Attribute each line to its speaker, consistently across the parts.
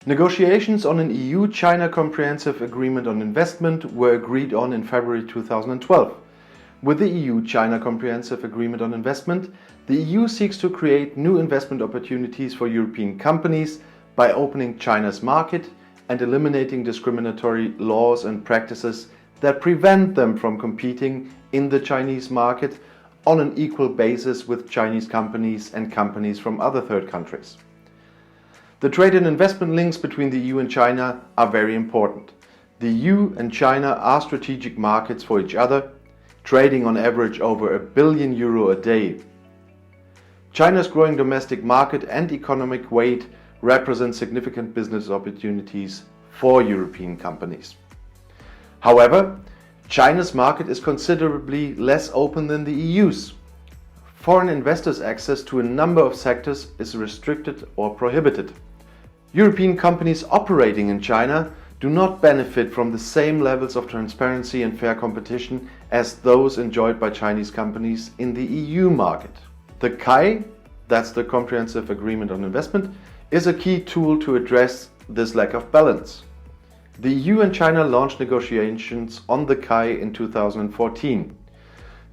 Speaker 1: Negotiations on an EU-China Comprehensive Agreement on Investment were agreed on in February 2012. With the EU-China Comprehensive Agreement on Investment, the EU seeks to create new investment opportunities for European companies by opening China's market and eliminating discriminatory laws and practices that prevent them from competing in the Chinese market on an equal basis with Chinese companies and companies from other third countries. The trade and investment links between the EU and China are very important. The EU and China are strategic markets for each other, trading on average over €1 billion a day. China's growing domestic market and economic weight represent significant business opportunities for European companies. However, China's market is considerably less open than the EU's. Foreign investors' access to a number of sectors is restricted or prohibited. European companies operating in China do not benefit from the same levels of transparency and fair competition as those enjoyed by Chinese companies in the EU market. The CAI, that's the Comprehensive Agreement on Investment, is a key tool to address this lack of balance. The EU and China launched negotiations on the CAI in 2014.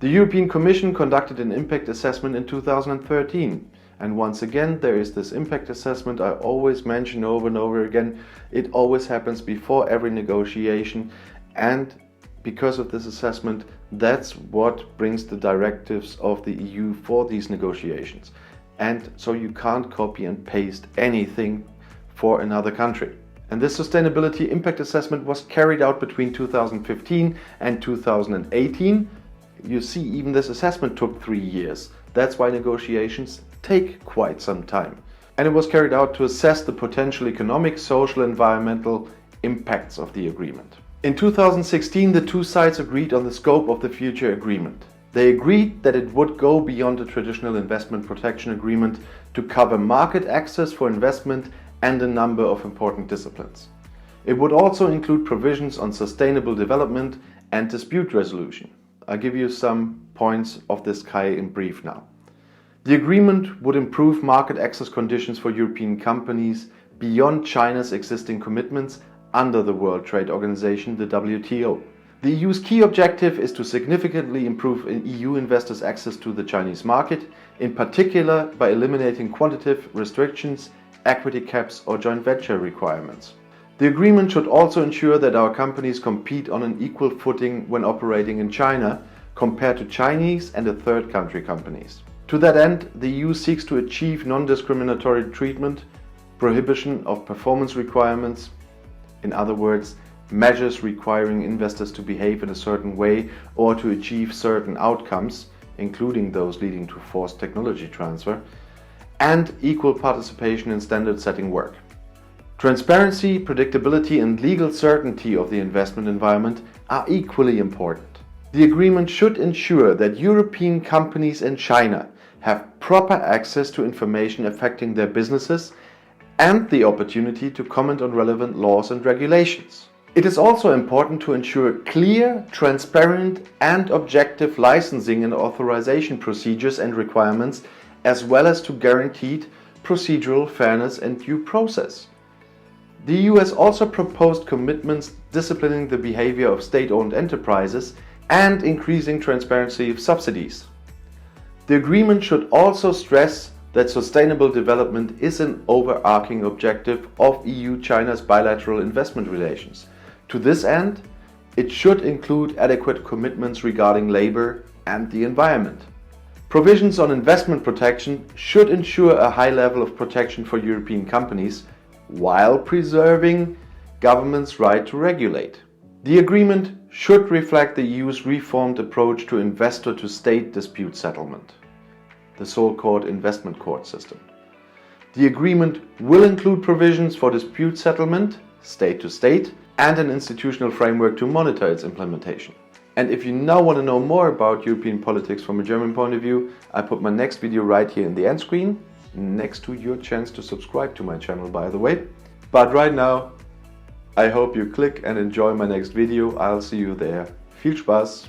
Speaker 1: The European Commission conducted an impact assessment in 2013. And once again, there is this impact assessment I always mention over and over again. It always happens before every negotiation, and because of this assessment, that's what brings the directives of the EU for these negotiations. And so you can't copy and paste anything for another country. And this sustainability impact assessment was carried out between 2015 and 2018. You see, even this assessment took 3 years. That's why negotiations take quite some time. And it was carried out to assess the potential economic, social, and environmental impacts of the agreement. In 2016, the two sides agreed on the scope of the future agreement. They agreed that it would go beyond the traditional investment protection agreement to cover market access for investment and a number of important disciplines. It would also include provisions on sustainable development and dispute resolution. I'll give you some points of this CAI in brief now. The agreement would improve market access conditions for European companies beyond China's existing commitments under the World Trade Organization, the WTO. The EU's key objective is to significantly improve EU investors' access to the Chinese market, in particular by eliminating quantitative restrictions, equity caps, or joint venture requirements. The agreement should also ensure that our companies compete on an equal footing when operating in China compared to Chinese and third country companies. To that end, the EU seeks to achieve non-discriminatory treatment, prohibition of performance requirements, in other words, measures requiring investors to behave in a certain way or to achieve certain outcomes, including those leading to forced technology transfer, and equal participation in standard-setting work. Transparency, predictability, and legal certainty of the investment environment are equally important. The agreement should ensure that European companies in China have proper access to information affecting their businesses and the opportunity to comment on relevant laws and regulations. It is also important to ensure clear, transparent, and objective licensing and authorization procedures and requirements, as well as to guaranteed procedural fairness and due process. The EU has also proposed commitments disciplining the behavior of state-owned enterprises and increasing transparency of subsidies. The agreement should also stress that sustainable development is an overarching objective of EU-China's bilateral investment relations. To this end, it should include adequate commitments regarding labor and the environment. Provisions on investment protection should ensure a high level of protection for European companies while preserving governments' right to regulate. The agreement should reflect the EU's reformed approach to investor-to-state dispute settlement, the so-called investment court system. The agreement will include provisions for dispute settlement, state-to-state, and an institutional framework to monitor its implementation. And if you now want to know more about European politics from a German point of view, I put my next video right here in the end screen, next to your chance to subscribe to my channel, by the way. But right now, I hope you click and enjoy my next video. I'll see you there. Viel Spaß!